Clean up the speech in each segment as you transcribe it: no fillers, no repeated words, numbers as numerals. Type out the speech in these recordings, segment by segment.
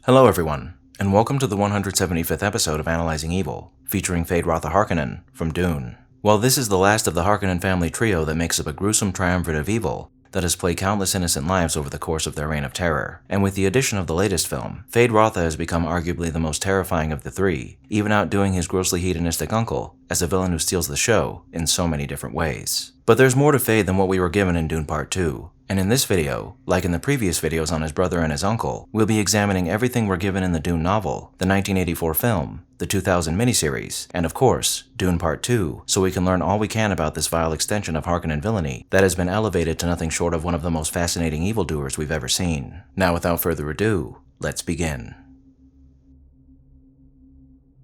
Hello everyone, and welcome to the 175th episode of Analyzing Evil, featuring Feyd-Rautha Harkonnen from Dune. While this is the last of the Harkonnen family trio that makes up a gruesome triumvirate of evil that has played countless innocent lives over the course of their reign of terror, and with the addition of the latest film, Feyd-Rautha has become arguably the most terrifying of the three, even outdoing his grossly hedonistic uncle as a villain who steals the show in so many different ways. But there's more to Feyd than what we were given in Dune Part 2. And in this video, like in the previous videos on his brother and his uncle, we'll be examining everything we're given in the Dune novel, the 1984 film, the 2000 miniseries, and of course, Dune Part 2, so we can learn all we can about this vile extension of Harkonnen villainy that has been elevated to nothing short of one of the most fascinating evildoers we've ever seen. Now without further ado, let's begin.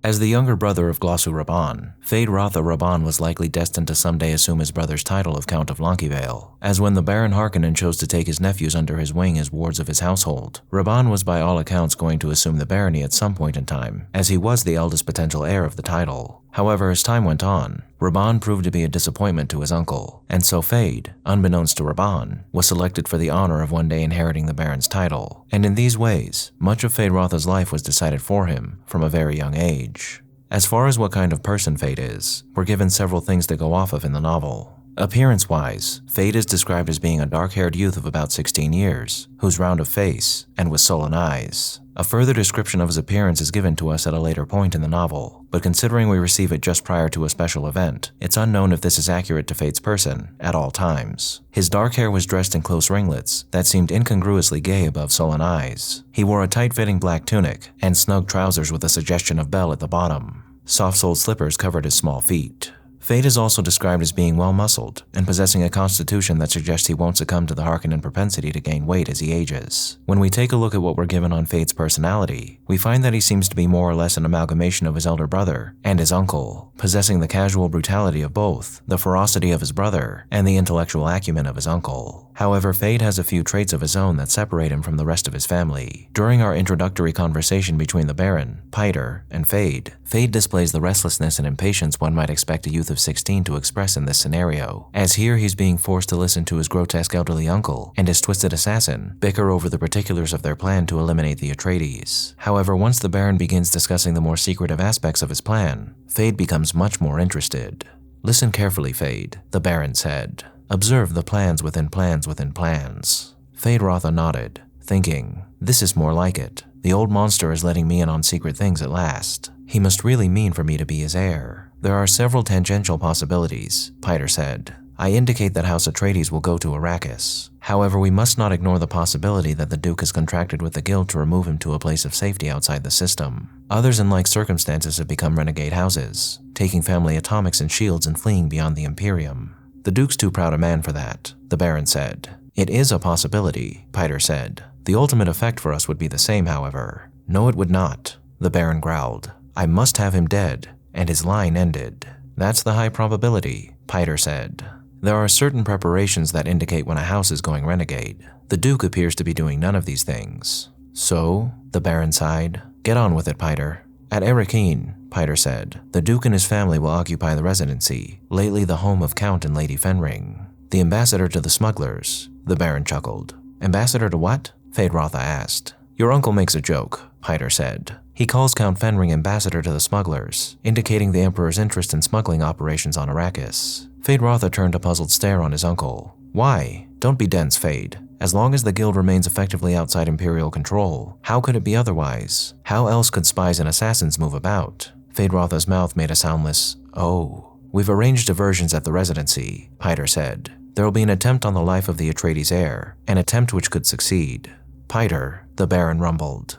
As the younger brother of Glossu Rabban, Feyd-Rautha Rabban was likely destined to someday assume his brother's title of Count of Lonkyvale, as when the Baron Harkonnen chose to take his nephews under his wing as wards of his household, Rabban was by all accounts going to assume the barony at some point in time, as he was the eldest potential heir of the title. However, as time went on, Rabban proved to be a disappointment to his uncle, and so Feyd, unbeknownst to Rabban, was selected for the honor of one day inheriting the Baron's title. And in these ways, much of Feyd-Rautha's life was decided for him from a very young age. As far as what kind of person Feyd is, we're given several things to go off of in the novel. Appearance-wise, Feyd is described as being a dark-haired youth of about 16 years, who's round of face and with sullen eyes. A further description of his appearance is given to us at a later point in the novel, but considering we receive it just prior to a special event, it's unknown if this is accurate to Feyd's person at all times. His dark hair was dressed in close ringlets that seemed incongruously gay above sullen eyes. He wore a tight-fitting black tunic and snug trousers with a suggestion of bell at the bottom. Soft-soled slippers covered his small feet. Feyd is also described as being well-muscled and possessing a constitution that suggests he won't succumb to the Harkonnen propensity to gain weight as he ages. When we take a look at what we're given on Feyd's personality, we find that he seems to be more or less an amalgamation of his elder brother and his uncle, possessing the casual brutality of both, the ferocity of his brother, and the intellectual acumen of his uncle. However, Feyd has a few traits of his own that separate him from the rest of his family. During our introductory conversation between the Baron, Piter, and Feyd displays the restlessness and impatience one might expect a youth of 16 to express in this scenario, as here he's being forced to listen to his grotesque elderly uncle and his twisted assassin bicker over the particulars of their plan to eliminate the Atreides. However, once the Baron begins discussing the more secretive aspects of his plan, Feyd becomes much more interested. "Listen carefully, Feyd," the Baron said. "Observe the plans within plans within plans." Feyd-Rautha nodded, thinking, "This is more like it. The old monster is letting me in on secret things at last. He must really mean for me to be his heir." "There are several tangential possibilities," Piter said. "I indicate that House Atreides will go to Arrakis. However, we must not ignore the possibility that the Duke has contracted with the Guild to remove him to a place of safety outside the system. Others in like circumstances have become renegade houses, taking family atomics and shields and fleeing beyond the Imperium. The Duke's too proud a man for that," the Baron said. "It is a possibility," Piter said. "The ultimate effect for us would be the same, however." "No, it would not," the Baron growled. "I must have him dead, and his line ended." "That's the high probability," Piter said. "There are certain preparations that indicate when a house is going renegade. The Duke appears to be doing none of these things." "So?" the Baron sighed. "Get on with it, Piter." "At Arrakeen," Piter said, "the Duke and his family will occupy the residency, lately the home of Count and Lady Fenring." "The ambassador to the smugglers," the Baron chuckled. "Ambassador to what?" Feyd-Rautha asked. "Your uncle makes a joke," Piter said. "He calls Count Fenring ambassador to the smugglers, indicating the Emperor's interest in smuggling operations on Arrakis." Feyd-Rautha turned a puzzled stare on his uncle. "Why? Don't be dense, Feyd. As long as the Guild remains effectively outside Imperial control, how could it be otherwise? How else could spies and assassins move about?" Feyd-Rautha's mouth made a soundless "oh." "We've arranged diversions at the residency," Piter said. "There will be an attempt on the life of the Atreides heir, an attempt which could succeed." "Piter," the Baron rumbled.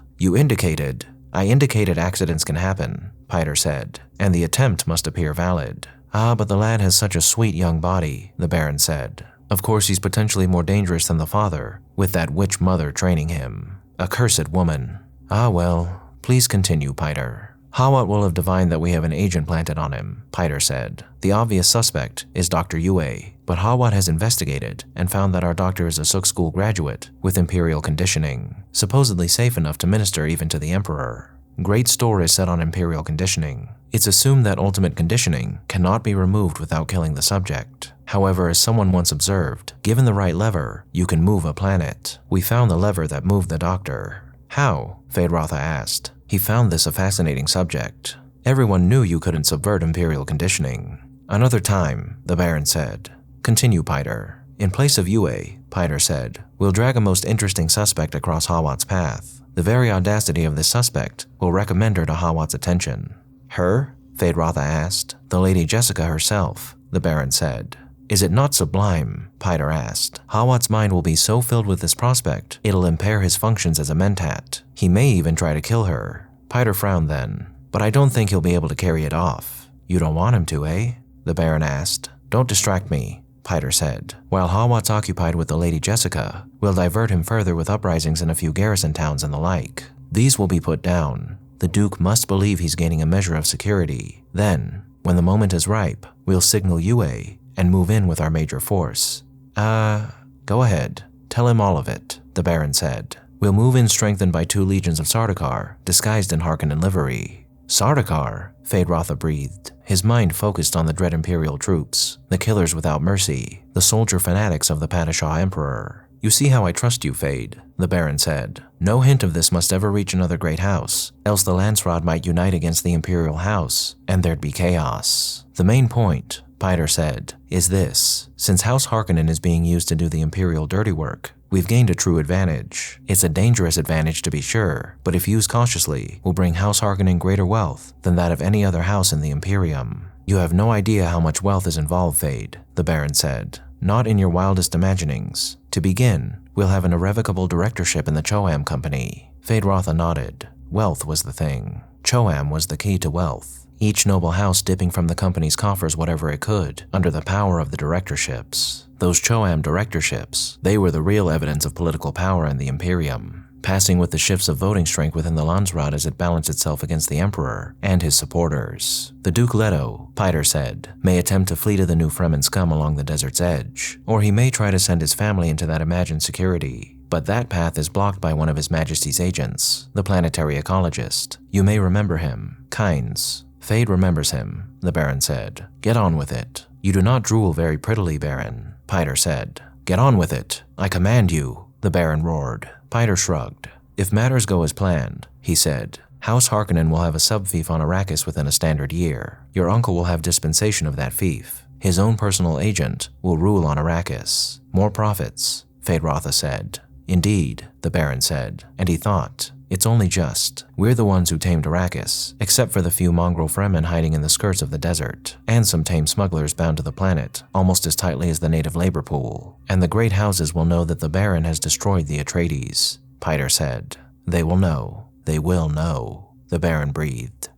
I indicated accidents can happen," Piter said, "and the attempt must appear valid." "Ah, but the lad has such a sweet young body," the Baron said. "Of course he's potentially more dangerous than the father, with that witch mother training him. Accursed woman." "Ah well, please continue, Piter." "Hawat will have divined that we have an agent planted on him," Piter said. "The obvious suspect is Dr. Yue, but Hawat has investigated and found that our doctor is a Suk School graduate with Imperial conditioning, supposedly safe enough to minister even to the Emperor. Great store is set on Imperial conditioning. It's assumed that ultimate conditioning cannot be removed without killing the subject. However, as someone once observed, given the right lever, you can move a planet. We found the lever that moved the doctor." How? Feyd-Rautha asked. He found this a fascinating subject. Everyone knew you couldn't subvert Imperial conditioning. Another time, the Baron said. Continue, Piter. In place of Yue, Piter said, we'll drag a most interesting suspect across Hawat's path. The very audacity of this suspect will recommend her to Hawat's attention. Her? Feyd-Rautha asked. The Lady Jessica herself, the Baron said. Is it not sublime? Piter asked. Hawat's mind will be so filled with this prospect, it'll impair his functions as a mentat. He may even try to kill her. Piter frowned then. But I don't think he'll be able to carry it off. You don't want him to, eh? The Baron asked. Don't distract me, Piter said. While Hawat's occupied with the Lady Jessica, we'll divert him further with uprisings in a few garrison towns and the like. These will be put down. The Duke must believe he's gaining a measure of security. Then, when the moment is ripe, we'll signal Yue and move in with our major force. Go ahead. Tell him all of it, the Baron said. We'll move in strengthened by 2 legions of Sardaukar, disguised in Harkonnen livery. Sardaukar? Feyd-Rautha breathed. His mind focused on the dread Imperial troops, the killers without mercy, the soldier fanatics of the Padishah Emperor. You see how I trust you, Feyd, the Baron said. No hint of this must ever reach another great house, else the Landsraad might unite against the Imperial House, and there'd be chaos. The main point, Piter said, is this. Since House Harkonnen is being used to do the Imperial dirty work, we've gained a true advantage. It's a dangerous advantage to be sure, but if used cautiously, will bring House Harkonnen greater wealth than that of any other house in the Imperium. You have no idea how much wealth is involved, Feyd, the Baron said. Not in your wildest imaginings. To begin, we'll have an irrevocable directorship in the CO.AG company. Feyd-Rautha nodded. Wealth was the thing. CO.AG was the key to wealth. Each noble house dipping from the company's coffers whatever it could, under the power of the directorships. Those CO.AG directorships, they were the real evidence of political power in the Imperium, passing with the shifts of voting strength within the Landsraad as it balanced itself against the Emperor and his supporters. The Duke Leto, Piter said, may attempt to flee to the new Fremen scum along the desert's edge, or he may try to send his family into that imagined security. But that path is blocked by one of His Majesty's agents, the planetary ecologist. You may remember him, Kynes. Feyd remembers him, the Baron said. Get on with it. You do not drool very prettily, Baron, Piter said. Get on with it. I command you, the Baron roared. Piter shrugged. If matters go as planned, he said, House Harkonnen will have a sub-fief on Arrakis within a standard year. Your uncle will have dispensation of that fief. His own personal agent will rule on Arrakis. More profits, Feyd-Rautha said. Indeed, the Baron said, and he thought, it's only just. We're the ones who tamed Arrakis, except for the few mongrel Fremen hiding in the skirts of the desert, and some tame smugglers bound to the planet, almost as tightly as the native labor pool. And the great houses will know that the Baron has destroyed the Atreides, Piter said. They will know. They will know, the Baron breathed.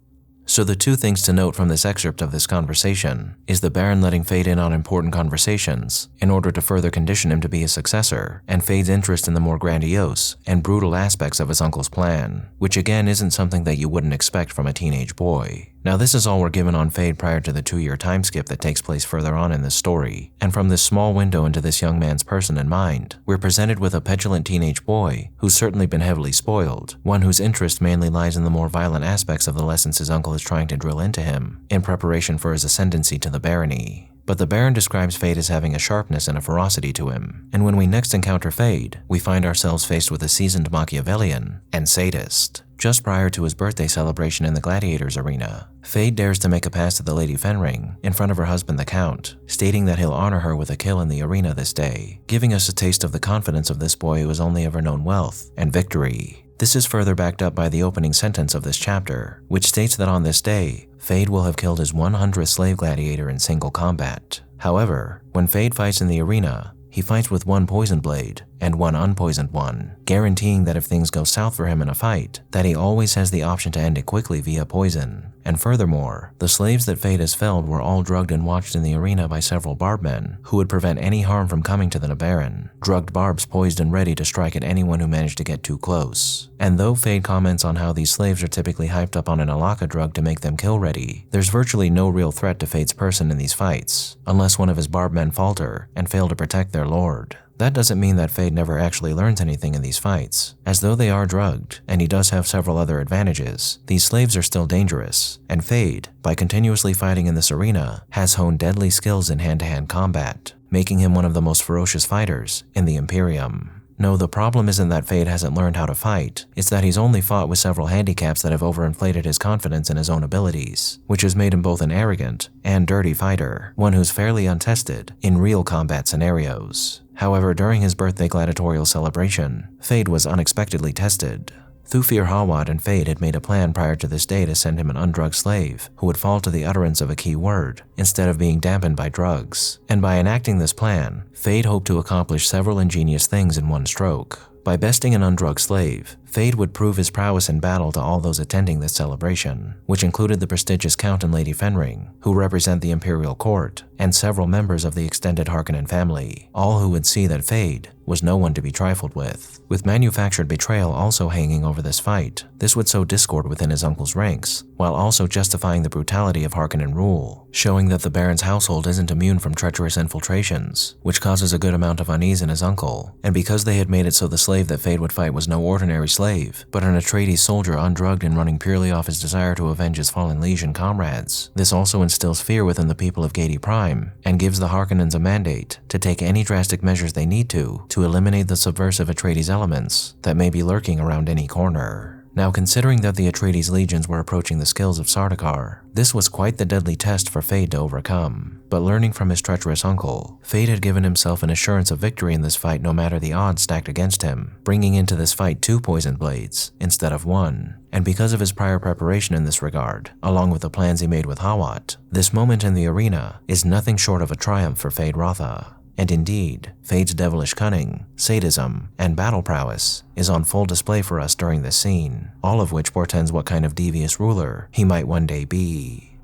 So the 2 things to note from this excerpt of this conversation is the Baron letting Feyd in on important conversations in order to further condition him to be his successor, and Feyd's interest in the more grandiose and brutal aspects of his uncle's plan, which again isn't something that you wouldn't expect from a teenage boy. Now this is all we're given on Feyd prior to the 2-year time skip that takes place further on in this story, and from this small window into this young man's person and mind, we're presented with a petulant teenage boy who's certainly been heavily spoiled, one whose interest mainly lies in the more violent aspects of the lessons his uncle is trying to drill into him, in preparation for his ascendancy to the barony. But the Baron describes Feyd as having a sharpness and a ferocity to him, and when we next encounter Feyd, we find ourselves faced with a seasoned Machiavellian and sadist. Just prior to his birthday celebration in the gladiators arena, Feyd dares to make a pass at the Lady Fenring in front of her husband the Count, stating that he'll honor her with a kill in the arena this day, giving us a taste of the confidence of this boy who has only ever known wealth and victory. This is further backed up by the opening sentence of this chapter, which states that on this day, Feyd will have killed his 100th slave gladiator in single combat. However, when Feyd fights in the arena, he fights with 1 poisoned blade and 1 unpoisoned one, guaranteeing that if things go south for him in a fight, that he always has the option to end it quickly via poison. And furthermore, the slaves that Feyd has felled were all drugged and watched in the arena by several barbmen who would prevent any harm from coming to the Baron, drugged barbs poised and ready to strike at anyone who managed to get too close. And though Feyd comments on how these slaves are typically hyped up on an Alaka drug to make them kill ready, there's virtually no real threat to Feyd's person in these fights, unless one of his barbmen falter and fail to protect their lord. That doesn't mean that Feyd never actually learns anything in these fights, as though they are drugged, and he does have several other advantages. These slaves are still dangerous, and Feyd, by continuously fighting in this arena, has honed deadly skills in hand-to-hand combat, making him one of the most ferocious fighters in the Imperium. No, the problem isn't that Feyd hasn't learned how to fight, it's that he's only fought with several handicaps that have overinflated his confidence in his own abilities, which has made him both an arrogant and dirty fighter, one who's fairly untested in real combat scenarios. However, during his birthday gladiatorial celebration, Feyd was unexpectedly tested. Thufir Hawat and Feyd had made a plan prior to this day to send him an undrugged slave who would fall to the utterance of a key word instead of being dampened by drugs. And by enacting this plan, Feyd hoped to accomplish several ingenious things in one stroke. By besting an undrugged slave, Feyd would prove his prowess in battle to all those attending this celebration, which included the prestigious Count and Lady Fenring, who represent the Imperial Court, and several members of the extended Harkonnen family, all who would see that Feyd was no one to be trifled with. With manufactured betrayal also hanging over this fight, this would sow discord within his uncle's ranks, while also justifying the brutality of Harkonnen rule, showing that the Baron's household isn't immune from treacherous infiltrations, which causes a good amount of unease in his uncle. And because they had made it so the slave that Feyd would fight was no ordinary slave, but an Atreides soldier undrugged and running purely off his desire to avenge his fallen liege and comrades, this also instills fear within the people of Gadi Prime, and gives the Harkonnens a mandate to take any drastic measures they need to eliminate the subversive Atreides elements that may be lurking around any corner. Now, considering that the Atreides legions were approaching the skills of Sardaukar, this was quite the deadly test for Feyd to overcome. But learning from his treacherous uncle, Feyd had given himself an assurance of victory in this fight no matter the odds stacked against him, bringing into this fight 2 poisoned blades instead of 1. And because of his prior preparation in this regard, along with the plans he made with Hawat, this moment in the arena is nothing short of a triumph for Feyd-Rautha. And indeed, Feyd's devilish cunning, sadism, and battle prowess is on full display for us during this scene, all of which portends what kind of devious ruler he might one day be.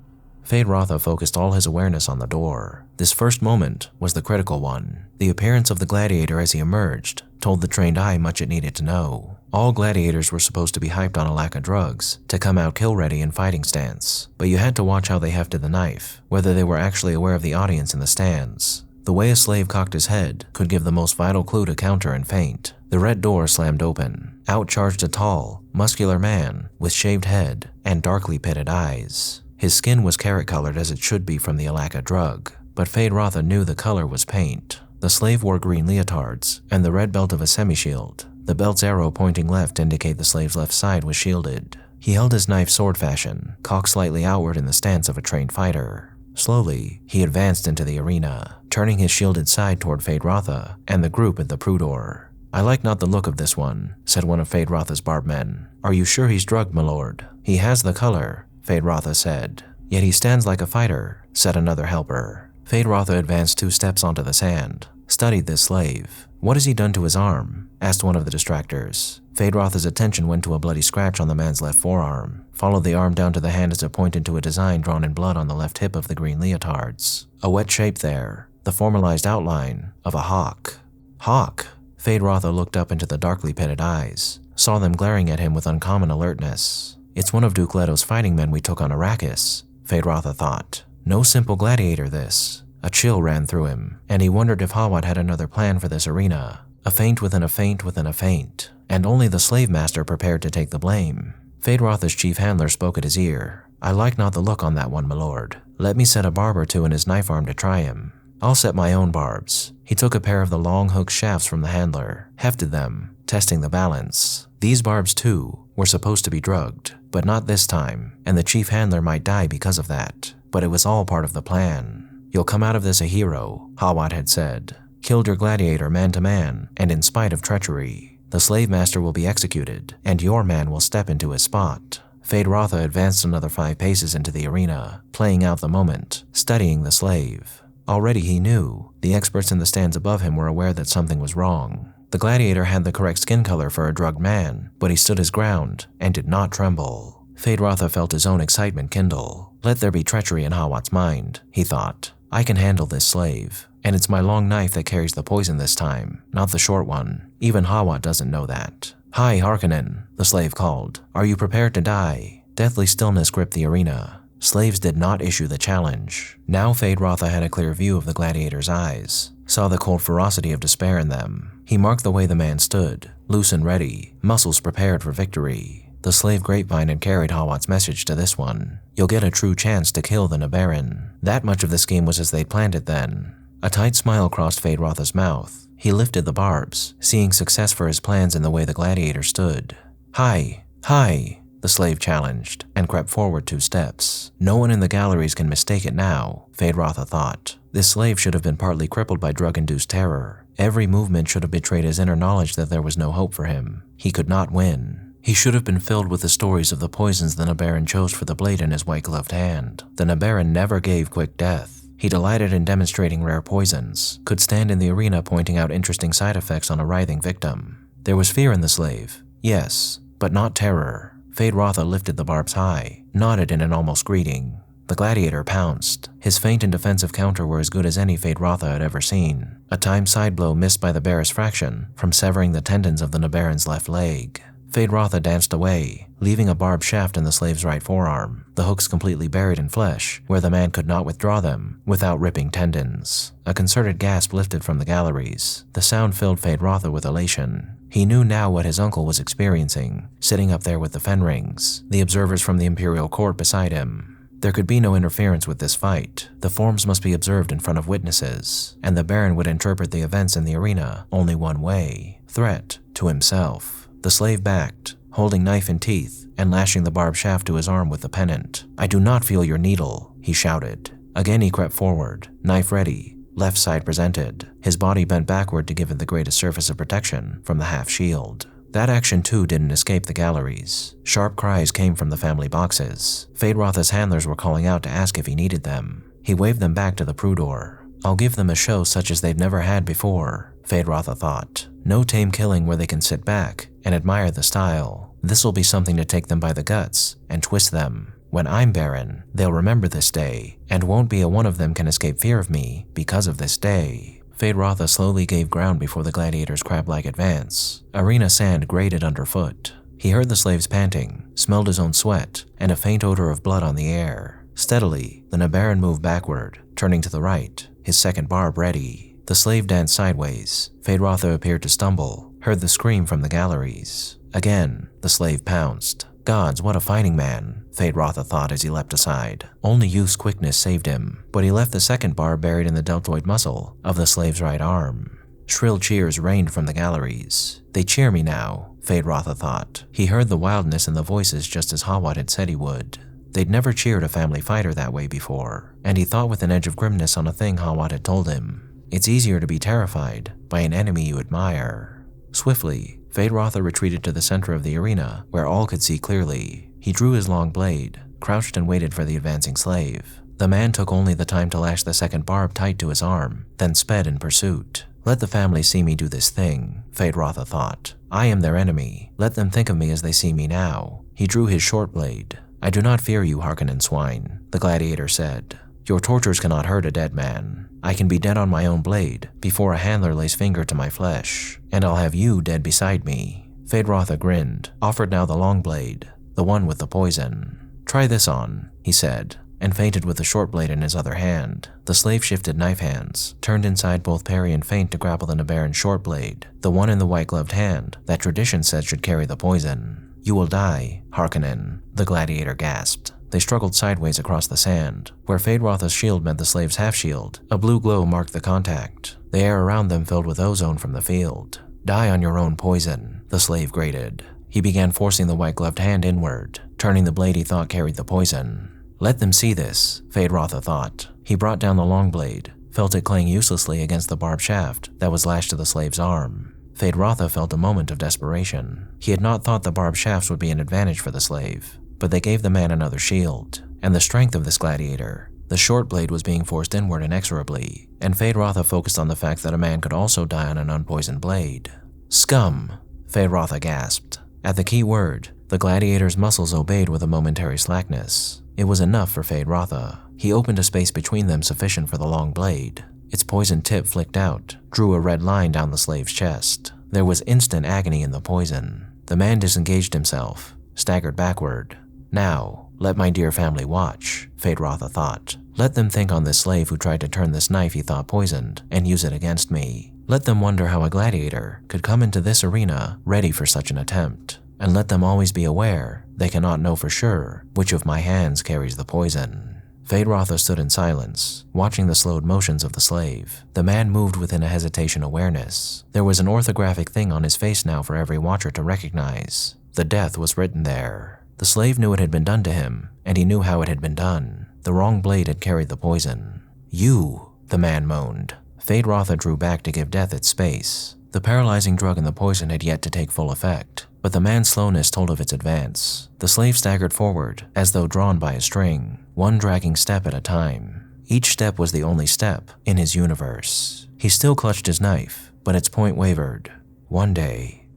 Feyd-Rautha focused all his awareness on the door. This first moment was the critical one. The appearance of the gladiator as he emerged told the trained eye much it needed to know. All gladiators were supposed to be hyped on a lack of drugs to come out kill-ready in fighting stance, but you had to watch how they hefted the knife, whether they were actually aware of the audience in the stands. The way a slave cocked his head could give the most vital clue to counter and feint. The red door slammed open. Out charged a tall, muscular man with shaved head and darkly pitted eyes. His skin was carrot-colored as it should be from the Alaka drug, but Feyd-Rautha knew the color was paint. The slave wore green leotards and the red belt of a semi-shield. The belt's arrow pointing left indicate the slave's left side was shielded. He held his knife sword fashion, cocked slightly outward in the stance of a trained fighter. Slowly, he advanced into the arena, turning his shielded side toward Feyd-Rautha and the group at the Prudor. "I like not the look of this one," said one of Feyd-Rautha's barbmen. "Are you sure he's drugged, my lord?" "He has the color," Feyd-Rautha said. "Yet he stands like a fighter," said another helper. Feyd-Rautha advanced 2 steps onto the sand, studied this slave. "What has he done to his arm?" asked one of the distractors. Feyd-Rautha's attention went to a bloody scratch on the man's left forearm, followed the arm down to the hand as it pointed to a design drawn in blood on the left hip of the green leotards. A wet shape there, the formalized outline of a hawk. "Hawk!" Feyd-Rautha looked up into the darkly pitted eyes, saw them glaring at him with uncommon alertness. "It's one of Duke Leto's fighting men we took on Arrakis," Feyd-Rautha thought. No simple gladiator this. A chill ran through him, and he wondered if Hawat had another plan for this arena. A feint within a feint within a feint, and only the slave master prepared to take the blame. Feyd-Rautha's chief handler spoke at his ear. "I like not the look on that one, my lord. Let me set a barb or 2 in his knife arm to try him." "I'll set my own barbs." He took a pair of the long hook shafts from the handler, hefted them, testing the balance. These barbs, too, were supposed to be drugged, but not this time, and the chief handler might die because of that. But it was all part of the plan. "You'll come out of this a hero," Hawat had said. "Killed your gladiator man to man, and in spite of treachery. The slave master will be executed, and your man will step into his spot." Feyd-Rautha advanced another 5 paces into the arena, playing out the moment, studying the slave. Already he knew. The experts in the stands above him were aware that something was wrong. The gladiator had the correct skin color for a drugged man, but he stood his ground and did not tremble. Feyd-Rautha felt his own excitement kindle. Let there be treachery in Hawat's mind, he thought. I can handle this slave, and it's my long knife that carries the poison this time, not the short one. Even Hawat doesn't know that. "Hi, Harkonnen," the slave called. "Are you prepared to die?" Deathly stillness gripped the arena. Slaves did not issue the challenge. Now Feyd-Rautha had a clear view of the gladiator's eyes, saw the cold ferocity of despair in them. He marked the way the man stood, loose and ready, muscles prepared for victory. The slave grapevine had carried Hawat's message to this one. You'll get a true chance to kill the Nabaran. That much of the scheme was as they'd planned it then. A tight smile crossed Feyd-Rautha's mouth. He lifted the barbs, seeing success for his plans in the way the gladiator stood. "Hi, hi," the slave challenged, and crept forward 2 steps. No one in the galleries can mistake it now, Feyd-Rautha thought. This slave should have been partly crippled by drug-induced terror. Every movement should have betrayed his inner knowledge that there was no hope for him. He could not win. He should have been filled with the stories of the poisons the Nabaran chose for the blade in his white-gloved hand. The Nabaran never gave quick death. He delighted in demonstrating rare poisons, could stand in the arena pointing out interesting side effects on a writhing victim. There was fear in the slave, yes, but not terror. Feyd-Rautha lifted the barbs high, nodded in an almost greeting. The gladiator pounced. His feint and defensive counter were as good as any Feyd-Rautha had ever seen. A timed side blow missed by the barest fraction from severing the tendons of the Nabaran's left leg. Feyd-Rautha danced away, leaving a barbed shaft in the slave's right forearm, the hooks completely buried in flesh, where the man could not withdraw them without ripping tendons. A concerted gasp lifted from the galleries. The sound filled Feyd-Rautha with elation. He knew now what his uncle was experiencing, sitting up there with the Fenrings, the observers from the Imperial Court beside him. There could be no interference with this fight. The forms must be observed in front of witnesses, and the Baron would interpret the events in the arena only one way: threat to himself. The slave backed, holding knife in teeth and lashing the barbed shaft to his arm with the pennant. "I do not feel your needle," he shouted. Again he crept forward, knife ready, left side presented, his body bent backward to give it the greatest surface of protection from the half-shield. That action too didn't escape the galleries. Sharp cries came from the family boxes. Feyd-Rautha's handlers were calling out to ask if he needed them. He waved them back to the Prudor. "I'll give them a show such as they've never had before," Feyd-Rautha thought. "No tame killing where they can sit back and admire the style. This'll be something to take them by the guts and twist them. When I'm Baron, they'll remember this day, and won't be a one of them can escape fear of me because of this day." Feyd-Rautha slowly gave ground before the gladiator's crab-like advance. Arena sand grated underfoot. He heard the slaves panting, smelled his own sweat, and a faint odor of blood on the air. Steadily, the Nabaran moved backward, turning to the right, his second barb ready. The slave danced sideways. Feyd-Rautha appeared to stumble, heard the scream from the galleries. Again, the slave pounced. Gods, what a fighting man, Feyd-Rautha thought as he leapt aside. Only youth's quickness saved him, but he left the second barb buried in the deltoid muscle of the slave's right arm. Shrill cheers rained from the galleries. "They cheer me now," Feyd-Rautha thought. He heard the wildness in the voices just as Hawat had said he would. They'd never cheered a family fighter that way before, and he thought with an edge of grimness on a thing Hawat had told him. It's easier to be terrified by an enemy you admire. Swiftly, Feyd-Rautha retreated to the center of the arena, where all could see clearly. He drew his long blade, crouched and waited for the advancing slave. The man took only the time to lash the second barb tight to his arm, then sped in pursuit. "Let the family see me do this thing," Feyd-Rautha thought. "I am their enemy. Let them think of me as they see me now." He drew his short blade. "I do not fear you, Harkonnen swine," the gladiator said. "Your tortures cannot hurt a dead man. I can be dead on my own blade before a handler lays finger to my flesh, and I'll have you dead beside me." Feyd-Rautha grinned, offered now the long blade, the one with the poison. "Try this on," he said, and feinted with the short blade in his other hand. The slave shifted knife hands, turned inside both parry and feint to grapple the Nabaran's short blade, the one in the white-gloved hand that tradition said should carry the poison. "You will die, Harkonnen," the gladiator gasped. They struggled sideways across the sand. Where Feyd-Rautha's shield met the slave's half-shield, a blue glow marked the contact. The air around them filled with ozone from the field. "Die on your own poison," the slave grated. He began forcing the white-gloved hand inward, turning the blade he thought carried the poison. "Let them see this," Feyd-Rautha thought. He brought down the long blade, felt it clang uselessly against the barbed shaft that was lashed to the slave's arm. Feyd-Rautha felt a moment of desperation. He had not thought the barbed shafts would be an advantage for the slave, but they gave the man another shield, and the strength of this gladiator. The short blade was being forced inward inexorably, and Feyd-Rautha focused on the fact that a man could also die on an unpoisoned blade. "Scum!" Feyd-Rautha gasped. At the key word, the gladiator's muscles obeyed with a momentary slackness. It was enough for Feyd-Rautha. He opened a space between them sufficient for the long blade. Its poisoned tip flicked out, drew a red line down the slave's chest. There was instant agony in the poison. The man disengaged himself, staggered backward. "Now, let my dear family watch," Feyd-Rautha thought. "Let them think on this slave who tried to turn this knife he thought poisoned and use it against me. Let them wonder how a gladiator could come into this arena ready for such an attempt. And let them always be aware they cannot know for sure which of my hands carries the poison." Feyd-Rautha stood in silence, watching the slowed motions of the slave. The man moved within a hesitation awareness. There was an orthographic thing on his face now for every watcher to recognize. The death was written there. The slave knew it had been done to him, and he knew how it had been done. The wrong blade had carried the poison. "You," the man moaned. Feyd-Rautha drew back to give death its space. The paralyzing drug and the poison had yet to take full effect, but the man's slowness told of its advance. The slave staggered forward, as though drawn by a string, one dragging step at a time. Each step was the only step in his universe. He still clutched his knife, but its point wavered. "One day,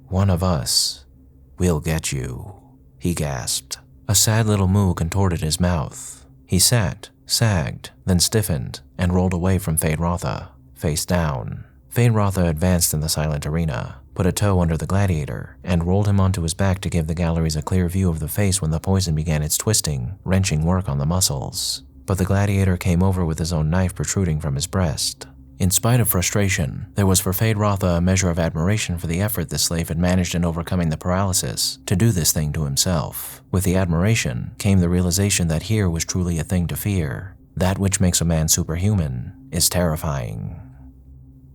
one of us, we'll get you," he gasped. A sad little moo contorted his mouth. He sat, sagged, then stiffened, and rolled away from Feyd-Rautha, face down. Feyd-Rautha advanced in the silent arena, put a toe under the gladiator, and rolled him onto his back to give the galleries a clear view of the face when the poison began its twisting, wrenching work on the muscles. But the gladiator came over with his own knife protruding from his breast. In spite of frustration, there was for Feyd-Rautha a measure of admiration for the effort the slave had managed in overcoming the paralysis to do this thing to himself. With the admiration came the realization that here was truly a thing to fear. That which makes a man superhuman is terrifying.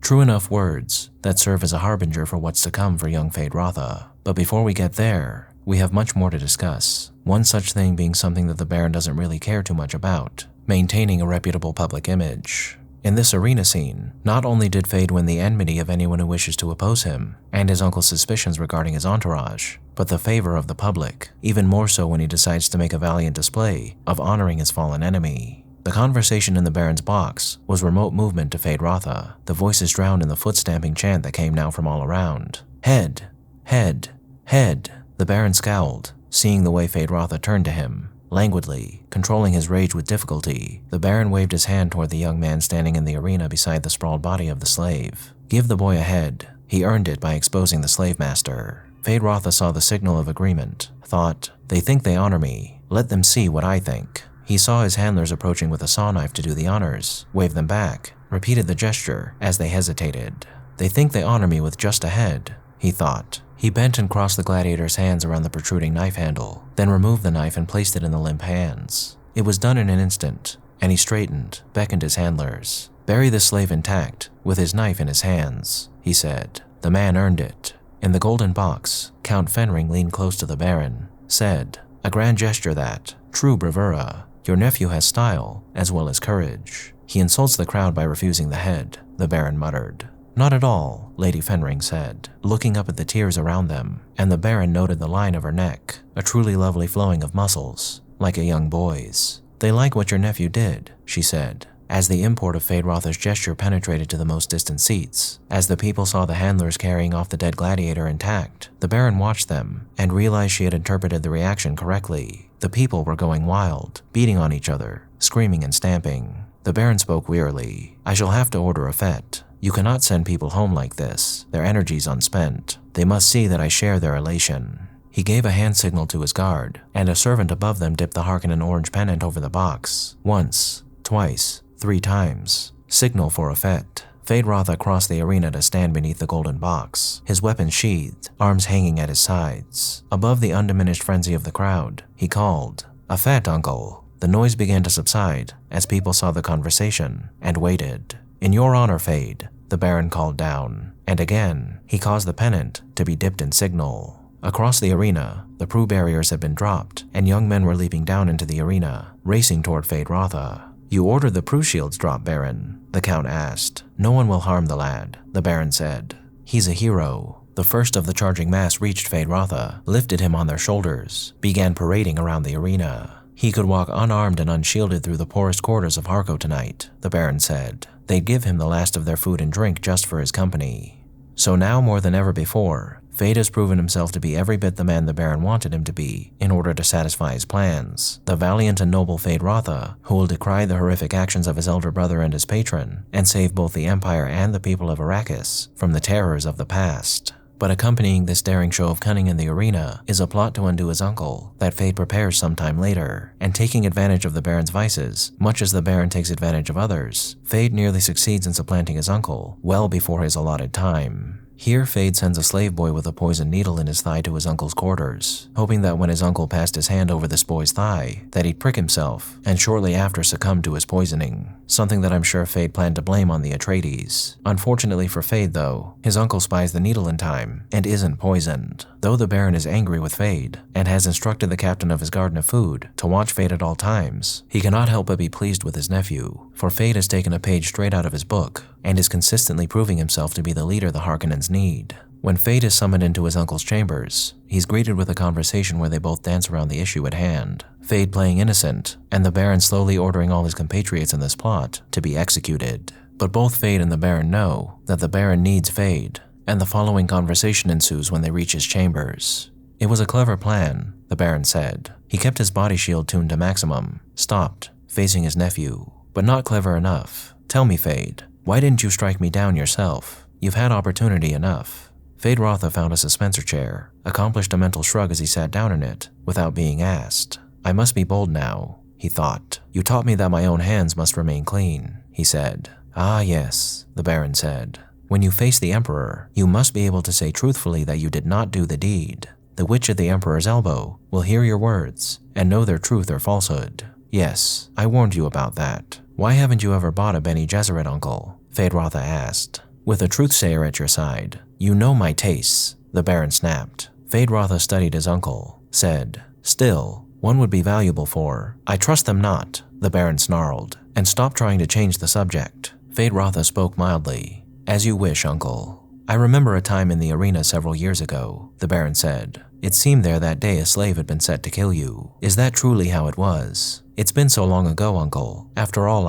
True enough words that serve as a harbinger for what's to come for young Feyd-Rautha. But before we get there, we have much more to discuss. One such thing being something that the Baron doesn't really care too much about: maintaining a reputable public image. In this arena scene, not only did Feyd win the enmity of anyone who wishes to oppose him, and his uncle's suspicions regarding his entourage, but the favor of the public, even more so when he decides to make a valiant display of honoring his fallen enemy. The conversation in the Baron's box was remote movement to Feyd-Rautha, the voices drowned in the foot-stamping chant that came now from all around. "Head! Head! Head!" The Baron scowled, seeing the way Feyd-Rautha turned to him. Languidly, controlling his rage with difficulty, the Baron waved his hand toward the young man standing in the arena beside the sprawled body of the slave. "Give the boy a head. He earned it by exposing the slave master." Feyd-Rautha saw the signal of agreement, thought, "They think they honor me. Let them see what I think." He saw his handlers approaching with a saw knife to do the honors, waved them back, repeated the gesture as they hesitated. "They think they honor me with just a head," he thought. He bent and crossed the gladiator's hands around the protruding knife handle, then removed the knife and placed it in the limp hands. It was done in an instant, and he straightened, beckoned his handlers. "Bury the slave intact, with his knife in his hands," he said. "The man earned it." In the golden box, Count Fenring leaned close to the Baron, said, "A grand gesture that, true bravura. Your nephew has style, as well as courage. He insults the crowd by refusing the head," the Baron muttered. "Not at all," Lady Fenring said, looking up at the tears around them, and the Baron noted the line of her neck, a truly lovely flowing of muscles, like a young boy's. "They like what your nephew did," she said, as the import of Feyd-Rautha's gesture penetrated to the most distant seats. As the people saw the handlers carrying off the dead gladiator intact, the Baron watched them and realized she had interpreted the reaction correctly. The people were going wild, beating on each other, screaming and stamping. The Baron spoke wearily. "I shall have to order a fete. You cannot send people home like this. Their energy's unspent. They must see that I share their elation." He gave a hand signal to his guard, and a servant above them dipped the Harkonnen orange pennant over the box. Once, twice, 3 times. Signal for a fete. Feyd-Rautha crossed the arena to stand beneath the golden box, his weapon sheathed, arms hanging at his sides. Above the undiminished frenzy of the crowd, he called, "A fete, uncle." The noise began to subside as people saw the conversation and waited. "In your honor, Feyd," the Baron called down, and again, he caused the pennant to be dipped in signal. Across the arena, the Prue barriers had been dropped, and young men were leaping down into the arena, racing toward Feyd-Rautha. "You ordered the Prue shields dropped, Baron?" the Count asked. "No one will harm the lad," the Baron said. "He's a hero." The first of the charging mass reached Feyd-Rautha, lifted him on their shoulders, began parading around the arena. "He could walk unarmed and unshielded through the poorest quarters of Harko tonight," the Baron said. They'd give him the last of their food and drink just for his company. So now more than ever before, Feyd has proven himself to be every bit the man the Baron wanted him to be in order to satisfy his plans. The valiant and noble Feyd-Rautha, who will decry the horrific actions of his elder brother and his patron, and save both the Empire and the people of Arrakis from the terrors of the past. But accompanying this daring show of cunning in the arena is a plot to undo his uncle that Feyd prepares sometime later, and taking advantage of the Baron's vices, much as the Baron takes advantage of others, Feyd nearly succeeds in supplanting his uncle well before his allotted time. Here, Feyd sends a slave boy with a poisoned needle in his thigh to his uncle's quarters, hoping that when his uncle passed his hand over this boy's thigh, that he'd prick himself, and shortly after succumb to his poisoning, something that I'm sure Feyd planned to blame on the Atreides. Unfortunately for Feyd though, his uncle spies the needle in time, and isn't poisoned. Though the Baron is angry with Feyd, and has instructed the captain of his garden of food to watch Feyd at all times, he cannot help but be pleased with his nephew, for Feyd has taken a page straight out of his book, and is consistently proving himself to be the leader the Harkonnens need. When Feyd is summoned into his uncle's chambers, he's greeted with a conversation where they both dance around the issue at hand, Feyd playing innocent, and the Baron slowly ordering all his compatriots in this plot to be executed. But both Feyd and the Baron know that the Baron needs Feyd, and the following conversation ensues when they reach his chambers. It was a clever plan, the Baron said. He kept his body shield tuned to maximum, stopped, facing his nephew. But not clever enough. Tell me, Feyd, why didn't you strike me down yourself? You've had opportunity enough. Feyd-Rautha found a suspensor chair, accomplished a mental shrug as he sat down in it, without being asked. I must be bold now, he thought. You taught me that my own hands must remain clean, he said. Ah yes, the Baron said. When you face the Emperor, you must be able to say truthfully that you did not do the deed. The witch at the Emperor's elbow will hear your words and know their truth or falsehood. Yes, I warned you about that. Why haven't you ever bought a Bene Gesserit, uncle? Feyd-Rautha asked. With a truthsayer at your side, you know my tastes, the Baron snapped. Feyd-Rautha studied his uncle, said, Still, one would be valuable for. I trust them not, the Baron snarled, and stopped trying to change the subject. Feyd-Rautha spoke mildly. As you wish, uncle. I remember a time in the arena several years ago, the Baron said. It seemed there that day a slave had been set to kill you. Is that truly how it was? It's been so long ago, uncle. After all,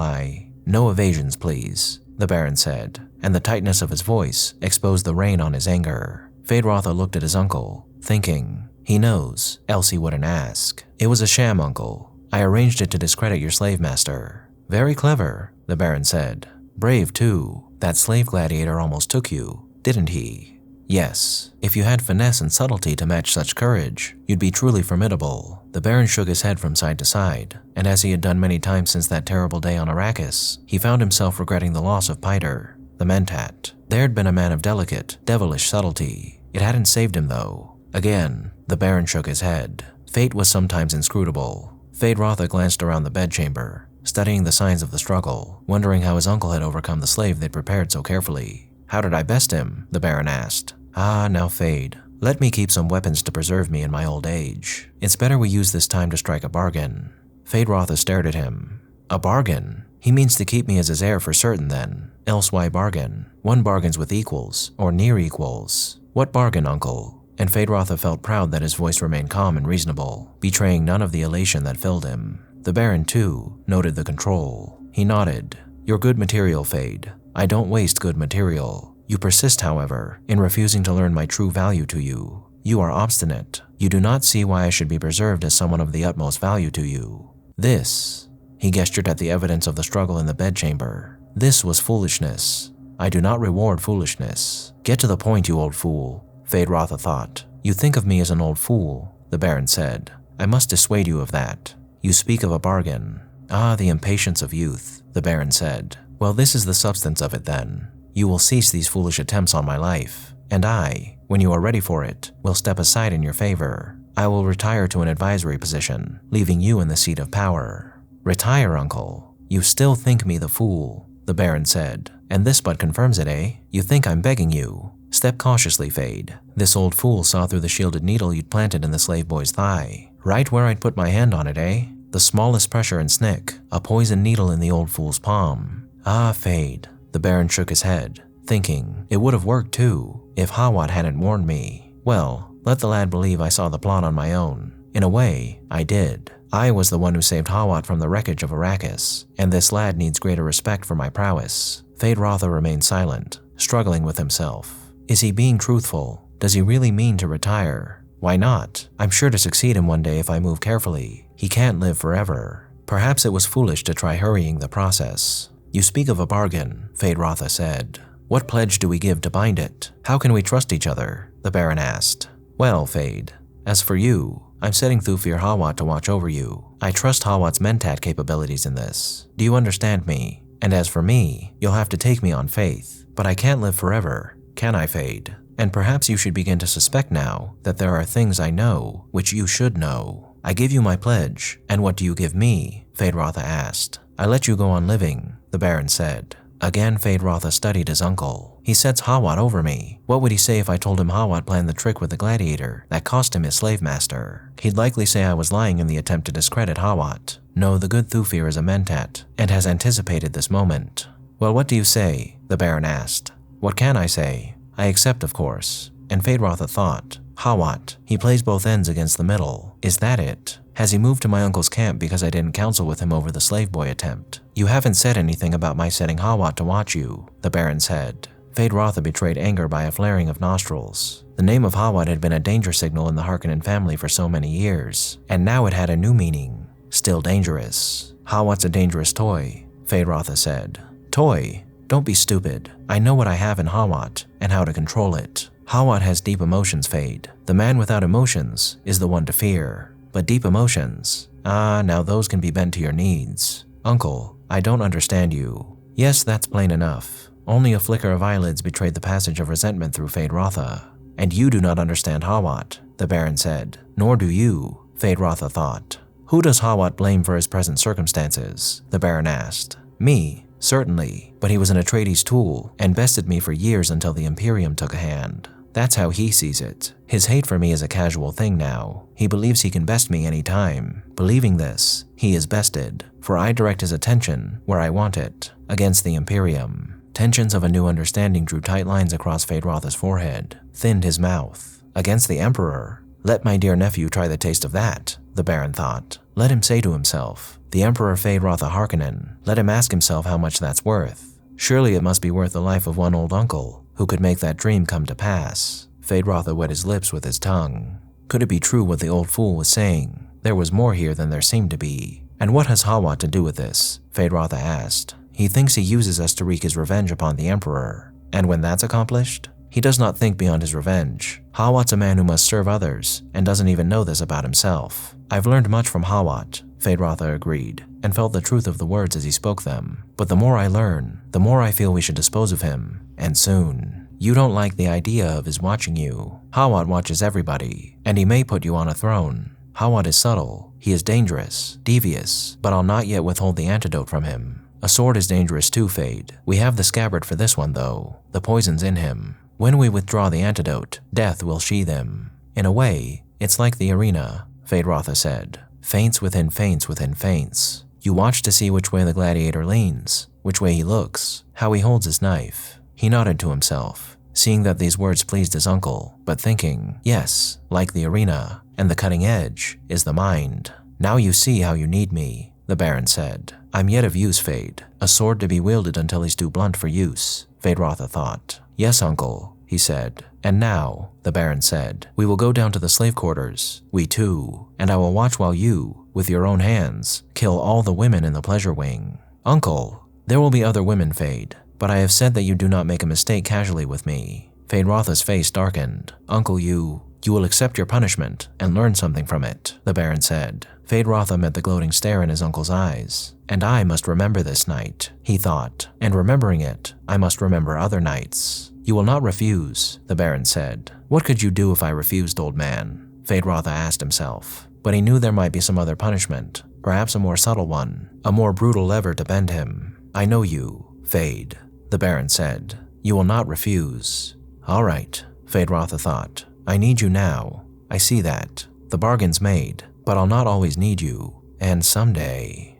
No evasions, please, the Baron said, and the tightness of his voice exposed the rain on his anger. Feyd-Rautha looked at his uncle, thinking, he knows, else he wouldn't ask. It was a sham, uncle. I arranged it to discredit your slave master. Very clever, the Baron said. Brave, too. That slave gladiator almost took you, didn't he? Yes, if you had finesse and subtlety to match such courage, you'd be truly formidable. The Baron shook his head from side to side, and as he had done many times since that terrible day on Arrakis, he found himself regretting the loss of Piter, the Mentat. There had been a man of delicate, devilish subtlety. It hadn't saved him, though. Again, the Baron shook his head. Fate was sometimes inscrutable. Feyd-Rautha glanced around the bedchamber, studying the signs of the struggle, wondering how his uncle had overcome the slave they'd prepared so carefully. How did I best him? The Baron asked. Ah, now Feyd, let me keep some weapons to preserve me in my old age. It's better we use this time to strike a bargain. Feyd-Rautha stared at him. A bargain? He means to keep me as his heir for certain then. Else why bargain? One bargains with equals, or near equals. What bargain, uncle? And Feyd-Rautha felt proud that his voice remained calm and reasonable, betraying none of the elation that filled him. The Baron, too, noted the control. He nodded. You're good material, Feyd. I don't waste good material. You persist, however, in refusing to learn my true value to you. You are obstinate. You do not see why I should be preserved as someone of the utmost value to you. This, he gestured at the evidence of the struggle in the bedchamber. This was foolishness. I do not reward foolishness. Get to the point, you old fool, Feyd-Rautha thought. You think of me as an old fool, the Baron said. I must dissuade you of that. You speak of a bargain. Ah, the impatience of youth, the Baron said. Well, this is the substance of it then. You will cease these foolish attempts on my life, and I, when you are ready for it, will step aside in your favor. I will retire to an advisory position, leaving you in the seat of power. Retire, uncle. You still think me the fool, the Baron said, and this but confirms it, eh? You think I'm begging you. Step cautiously, Feyd. This old fool saw through the shielded needle you'd planted in the slave boy's thigh. Right where I'd put my hand on it, eh? The smallest pressure and snick, a poisoned needle in the old fool's palm. Ah, Feyd. The Baron shook his head, thinking, it would have worked too, if Hawat hadn't warned me. Well, let the lad believe I saw the plot on my own. In a way, I did. I was the one who saved Hawat from the wreckage of Arrakis, and this lad needs greater respect for my prowess. Feyd-Rautha remained silent, struggling with himself. Is he being truthful? Does he really mean to retire? Why not? I'm sure to succeed him one day if I move carefully. He can't live forever. Perhaps it was foolish to try hurrying the process. You speak of a bargain, Feyd-Rautha said. What pledge do we give to bind it? How can we trust each other? The Baron asked. Well, Feyd, as for you, I'm setting Thufir Hawat to watch over you. I trust Hawat's Mentat capabilities in this. Do you understand me? And as for me, you'll have to take me on faith. But I can't live forever. can I, Feyd? And perhaps you should begin to suspect now that there are things I know which you should know. I give you my pledge, and what do you give me? Feyd-Rautha asked. I let you go on living, the Baron said. Again, Feyd-Rautha studied his uncle. He sets Hawat over me. What would he say if I told him Hawat planned the trick with the gladiator that cost him his slave master? He'd likely say I was lying in the attempt to discredit Hawat. No, the good Thufir is a mentat, and has anticipated this moment. Well, what do you say? The Baron asked. What can I say? I accept, of course. And Feyd-Rautha thought, Hawat, he plays both ends against the middle. Is that it? Has he moved to my uncle's camp because I didn't counsel with him over the slave boy attempt? You haven't said anything about my setting Hawat to watch you, the Baron said. Feyd-Rautha betrayed anger by a flaring of nostrils. The name of Hawat had been a danger signal in the Harkonnen family for so many years, and now it had a new meaning. Still dangerous. Hawat's a dangerous toy, Feyd-Rautha said. Toy? Don't be stupid. I know what I have in Hawat, and how to control it. Hawat has deep emotions, Feyd. The man without emotions is the one to fear. But deep emotions? Now those can be bent to your needs. Uncle, I don't understand you. Yes, that's plain enough. Only a flicker of eyelids betrayed the passage of resentment through Feyd-Rautha. And you do not understand Hawat, the Baron said. Nor do you, Feyd-Rautha thought. Who does Hawat blame for his present circumstances? The Baron asked. Me. Certainly, but he was an Atreides tool and bested me for years until the Imperium took a hand. That's how he sees it. His hate for me is a casual thing now. He believes he can best me any time. Believing this, he is bested, for I direct his attention where I want it, against the Imperium. Tensions of a new understanding drew tight lines across Feyd-Rautha's forehead, thinned his mouth. Against the Emperor? Let my dear nephew try the taste of that, the Baron thought. Let him say to himself, the Emperor Feyd-Rautha Harkonnen. Let him ask himself how much that's worth. Surely it must be worth the life of one old uncle who could make that dream come to pass. Feyd-Rautha wet his lips with his tongue. Could it be true what the old fool was saying? There was more here than there seemed to be. And what has Hawat to do with this? Feyd-Rautha asked. He thinks he uses us to wreak his revenge upon the Emperor. And when that's accomplished, he does not think beyond his revenge. Hawat's a man who must serve others and doesn't even know this about himself. I've learned much from Hawat, Feyd-Rautha agreed, and felt the truth of the words as he spoke them. But the more I learn, the more I feel we should dispose of him, and soon. You don't like the idea of his watching you. Hawat watches everybody, and he may put you on a throne. Hawat is subtle, he is dangerous, devious, but I'll not yet withhold the antidote from him. A sword is dangerous too, Feyd. We have the scabbard for this one though. The poison's in him. When we withdraw the antidote, death will sheathe him. In a way, it's like the arena, Feyd-Rautha said. Feints within feints within feints. You watch to see which way the gladiator leans, which way he looks, how he holds his knife. He nodded to himself, seeing that these words pleased his uncle, but thinking, yes, like the arena, and the cutting edge is the mind. Now you see how you need me, the Baron said. I'm yet of use, Feyd. A sword to be wielded until he's too blunt for use, Feyd-Rautha thought. Yes, uncle, he said. And now, the Baron said, we will go down to the slave quarters, we two, and I will watch while you, with your own hands, kill all the women in the pleasure wing. Uncle, there will be other women, Feyd, but I have said that you do not make a mistake casually with me. Feyd-Rautha's face darkened. Uncle, you will accept your punishment and learn something from it, the Baron said. Feyd-Rautha met the gloating stare in his uncle's eyes. And I must remember this night, he thought, and remembering it, I must remember other nights. You will not refuse, the Baron said. What could you do if I refused, old man? Feyd-Rautha asked himself. But he knew there might be some other punishment, perhaps a more subtle one, a more brutal lever to bend him. I know you, Feyd, the Baron said. You will not refuse. All right, Feyd-Rautha thought. I need you now. I see that. The bargain's made, but I'll not always need you. And someday...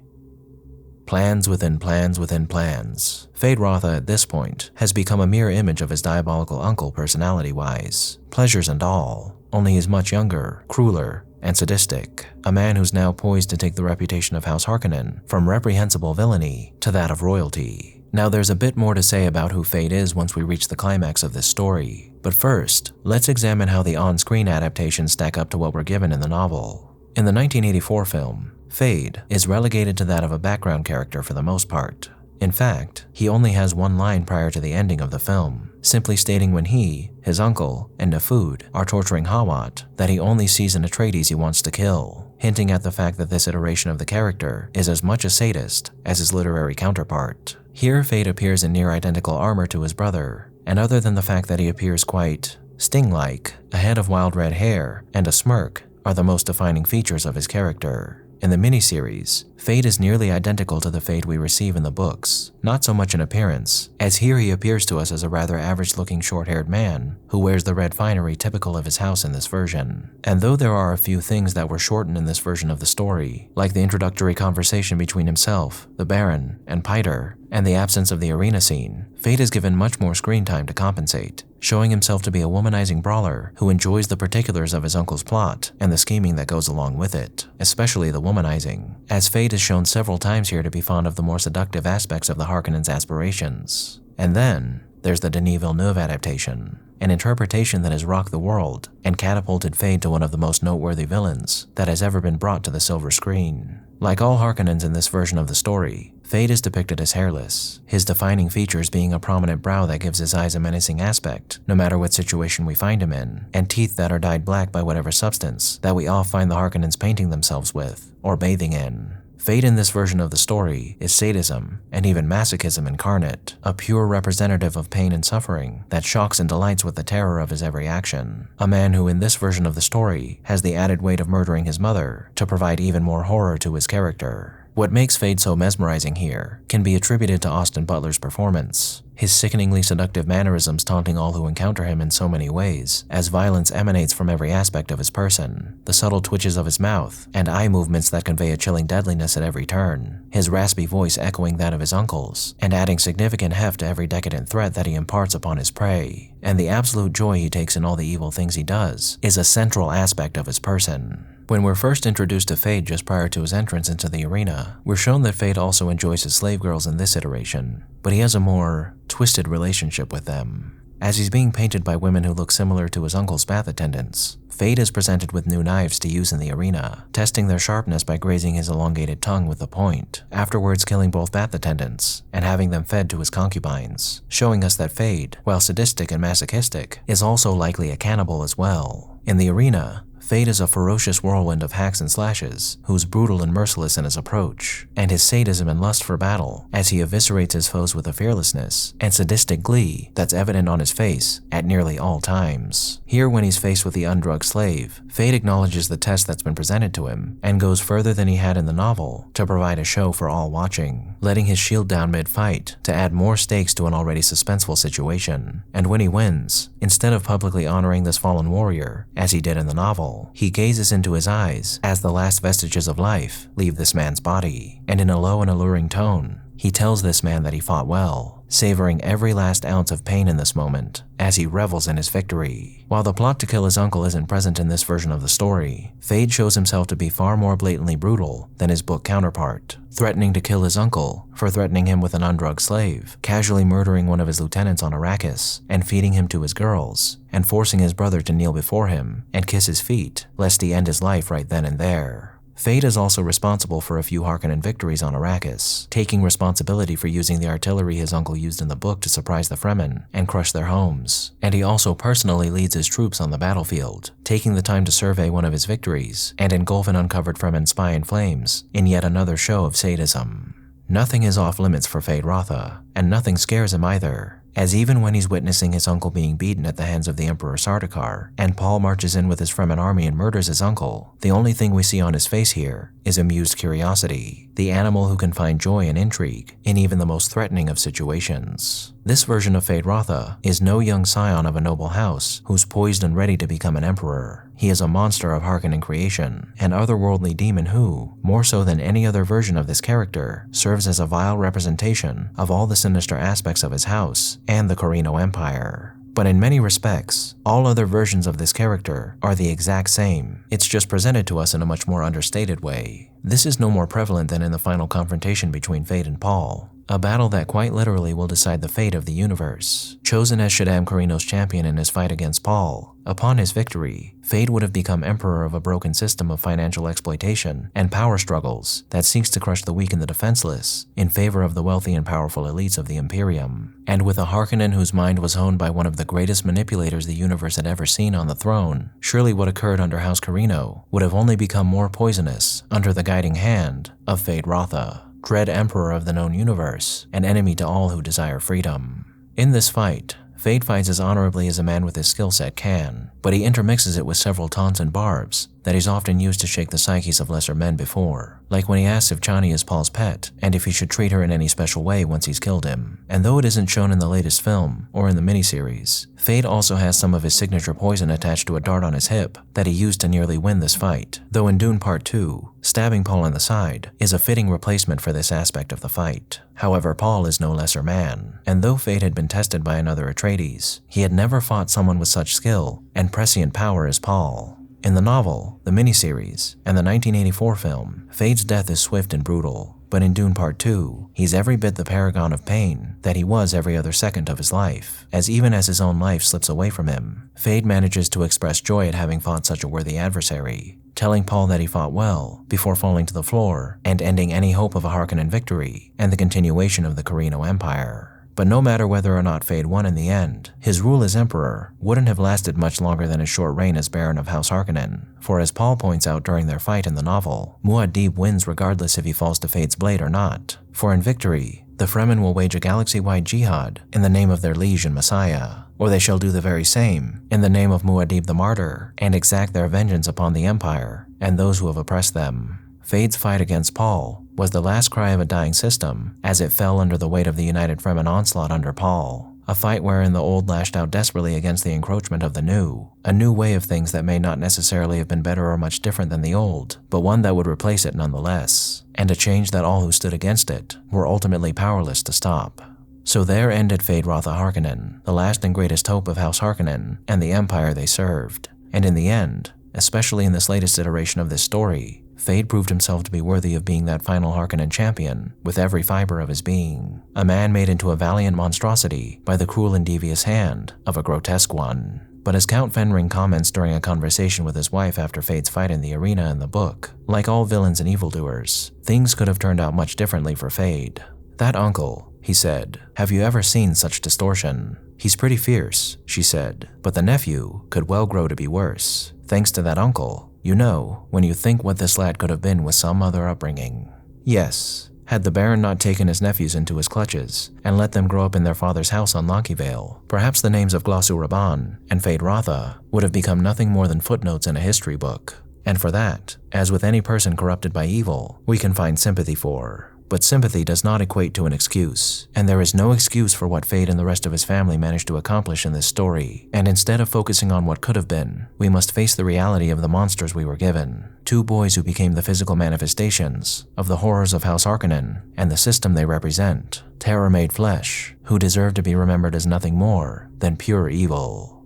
Plans within plans within plans. Feyd-Rautha at this point has become a mere image of his diabolical uncle personality-wise. Pleasures and all, only he's much younger, crueler, and sadistic. A man who's now poised to take the reputation of House Harkonnen from reprehensible villainy to that of royalty. Now there's a bit more to say about who Feyd is once we reach the climax of this story. But first, let's examine how the on-screen adaptations stack up to what we're given in the novel. In the 1984 film, Feyd is relegated to that of a background character for the most part. In fact, he only has one line prior to the ending of the film, simply stating when he, his uncle, and Nefud are torturing Hawat that he only sees an Atreides he wants to kill, hinting at the fact that this iteration of the character is as much a sadist as his literary counterpart. Here, Feyd appears in near identical armor to his brother, and other than the fact that he appears quite Sting-like, a head of wild red hair, and a smirk are the most defining features of his character. In the miniseries, Feyd is nearly identical to the Feyd we receive in the books, not so much in appearance, as here he appears to us as a rather average-looking short-haired man who wears the red finery typical of his house in this version. And though there are a few things that were shortened in this version of the story, like the introductory conversation between himself, the Baron, and Piter, and the absence of the arena scene, Feyd is given much more screen time to compensate, showing himself to be a womanizing brawler who enjoys the particulars of his uncle's plot and the scheming that goes along with it, especially the womanizing, as Feyd is shown several times here to be fond of the more seductive aspects of the Harkonnens' aspirations. And then, there's the Denis Villeneuve adaptation, an interpretation that has rocked the world and catapulted Feyd to one of the most noteworthy villains that has ever been brought to the silver screen. Like all Harkonnens in this version of the story, Feyd is depicted as hairless, his defining features being a prominent brow that gives his eyes a menacing aspect, no matter what situation we find him in, and teeth that are dyed black by whatever substance that we all find the Harkonnens painting themselves with, or bathing in. Feyd in this version of the story is sadism, and even masochism incarnate, a pure representative of pain and suffering that shocks and delights with the terror of his every action. A man who in this version of the story has the added weight of murdering his mother to provide even more horror to his character. What makes Feyd so mesmerizing here can be attributed to Austin Butler's performance. His sickeningly seductive mannerisms taunting all who encounter him in so many ways, as violence emanates from every aspect of his person, the subtle twitches of his mouth, and eye movements that convey a chilling deadliness at every turn, his raspy voice echoing that of his uncle's, and adding significant heft to every decadent threat that he imparts upon his prey, and the absolute joy he takes in all the evil things he does, is a central aspect of his person. When we're first introduced to Feyd just prior to his entrance into the arena, we're shown that Feyd also enjoys his slave girls in this iteration, but he has a more twisted relationship with them. As he's being painted by women who look similar to his uncle's bath attendants, Feyd is presented with new knives to use in the arena, testing their sharpness by grazing his elongated tongue with the point, afterwards killing both bath attendants, and having them fed to his concubines, showing us that Feyd, while sadistic and masochistic, is also likely a cannibal as well. In the arena, Feyd is a ferocious whirlwind of hacks and slashes, who's brutal and merciless in his approach, and his sadism and lust for battle, as he eviscerates his foes with a fearlessness and sadistic glee that's evident on his face at nearly all times. Here, when he's faced with the undrugged slave, Feyd acknowledges the test that's been presented to him, and goes further than he had in the novel to provide a show for all watching, letting his shield down mid-fight to add more stakes to an already suspenseful situation. And when he wins, instead of publicly honoring this fallen warrior, as he did in the novel, he gazes into his eyes as the last vestiges of life leave this man's body, and in a low and alluring tone, he tells this man that he fought well, savoring every last ounce of pain in this moment as he revels in his victory. While the plot to kill his uncle isn't present in this version of the story, Feyd shows himself to be far more blatantly brutal than his book counterpart, threatening to kill his uncle for threatening him with an undrugged slave, casually murdering one of his lieutenants on Arrakis, and feeding him to his girls, and forcing his brother to kneel before him and kiss his feet, lest he end his life right then and there. Feyd is also responsible for a few Harkonnen victories on Arrakis, taking responsibility for using the artillery his uncle used in the book to surprise the Fremen and crush their homes. And he also personally leads his troops on the battlefield, taking the time to survey one of his victories and engulf an uncovered Fremen spy in flames in yet another show of sadism. Nothing is off limits for Feyd-Rautha, and nothing scares him either, as even when he's witnessing his uncle being beaten at the hands of the Emperor Sardaukar, and Paul marches in with his Fremen army and murders his uncle, the only thing we see on his face here is amused curiosity, the animal who can find joy and intrigue in even the most threatening of situations. This version of Feyd-Rautha is no young scion of a noble house who's poised and ready to become an emperor. He is a monster of Harkonnen creation, an otherworldly demon who, more so than any other version of this character, serves as a vile representation of all the sinister aspects of his house and the Corrino Empire. But in many respects, all other versions of this character are the exact same. It's just presented to us in a much more understated way. This is no more prevalent than in the final confrontation between Feyd and Paul, a battle that quite literally will decide the fate of the universe. Chosen as Shaddam Corrino's champion in his fight against Paul, upon his victory, Feyd would have become emperor of a broken system of financial exploitation and power struggles that seeks to crush the weak and the defenseless in favor of the wealthy and powerful elites of the Imperium. And with a Harkonnen whose mind was honed by one of the greatest manipulators the universe had ever seen on the throne, surely what occurred under House Corrino would have only become more poisonous under the guiding hand of Feyd-Rautha, dread emperor of the known universe, and enemy to all who desire freedom. In this fight, Feyd fights as honorably as a man with his skill set can, but he intermixes it with several taunts and barbs that he's often used to shake the psyches of lesser men before, like when he asks if Chani is Paul's pet and if he should treat her in any special way once he's killed him. And though it isn't shown in the latest film or in the miniseries, Feyd also has some of his signature poison attached to a dart on his hip that he used to nearly win this fight, though in Dune Part 2, stabbing Paul in the side is a fitting replacement for this aspect of the fight. However, Paul is no lesser man, and though Feyd had been tested by another Atreides, he had never fought someone with such skill and prescient power as Paul. In the novel, the miniseries, and the 1984 film, Feyd's death is swift and brutal, but in Dune Part 2, he's every bit the paragon of pain that he was every other second of his life, as even as his own life slips away from him, Feyd manages to express joy at having fought such a worthy adversary, telling Paul that he fought well before falling to the floor and ending any hope of a Harkonnen victory and the continuation of the Carino Empire. But no matter whether or not Feyd won in the end, his rule as Emperor wouldn't have lasted much longer than his short reign as Baron of House Harkonnen, for as Paul points out during their fight in the novel, Muad'Dib wins regardless if he falls to Feyd's blade or not, for in victory, the Fremen will wage a galaxy-wide jihad in the name of their liege and messiah, or they shall do the very same in the name of Muad'Dib the martyr and exact their vengeance upon the Empire and those who have oppressed them. Feyd's fight against Paul was the last cry of a dying system as it fell under the weight of the united Fremen onslaught under Paul, a fight wherein the old lashed out desperately against the encroachment of the new, a new way of things that may not necessarily have been better or much different than the old, but one that would replace it nonetheless, and a change that all who stood against it were ultimately powerless to stop. So there ended Feyd-Rautha Harkonnen, the last and greatest hope of House Harkonnen and the empire they served, and in the end, especially in this latest iteration of this story, Feyd proved himself to be worthy of being that final Harkonnen champion with every fiber of his being, a man made into a valiant monstrosity by the cruel and devious hand of a grotesque one. But as Count Fenring comments during a conversation with his wife after Feyd's fight in the arena in the book, like all villains and evildoers, things could have turned out much differently for Feyd. "That uncle," he said, "have you ever seen such distortion? He's pretty fierce," she said, "but the nephew could well grow to be worse, thanks to that uncle. You know, when you think what this lad could have been with some other upbringing." Yes, had the Baron not taken his nephews into his clutches and let them grow up in their father's house on Lankiveil, perhaps the names of Glossu-Raban and Feyd-Rautha would have become nothing more than footnotes in a history book. And for that, as with any person corrupted by evil, we can find sympathy for. But sympathy does not equate to an excuse, and there is no excuse for what Feyd and the rest of his family managed to accomplish in this story, and instead of focusing on what could have been, we must face the reality of the monsters we were given. Two boys who became the physical manifestations of the horrors of House Harkonnen and the system they represent, terror made flesh, who deserve to be remembered as nothing more than pure evil.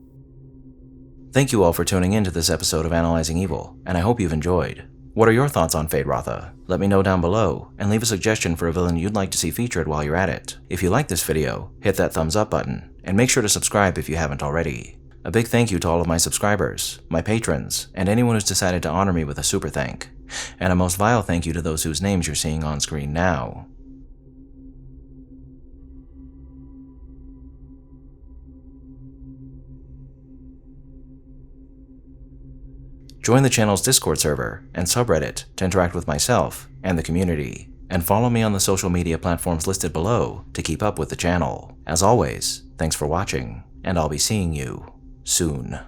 Thank you all for tuning in to this episode of Analyzing Evil, and I hope you've enjoyed. What are your thoughts on Feyd-Rautha? Let me know down below, and leave a suggestion for a villain you'd like to see featured while you're at it. If you like this video, hit that thumbs up button, and make sure to subscribe if you haven't already. A big thank you to all of my subscribers, my patrons, and anyone who's decided to honor me with a super thank. And a most vile thank you to those whose names you're seeing on screen now. Join the channel's Discord server and subreddit to interact with myself and the community, and follow me on the social media platforms listed below to keep up with the channel. As always, thanks for watching, and I'll be seeing you soon.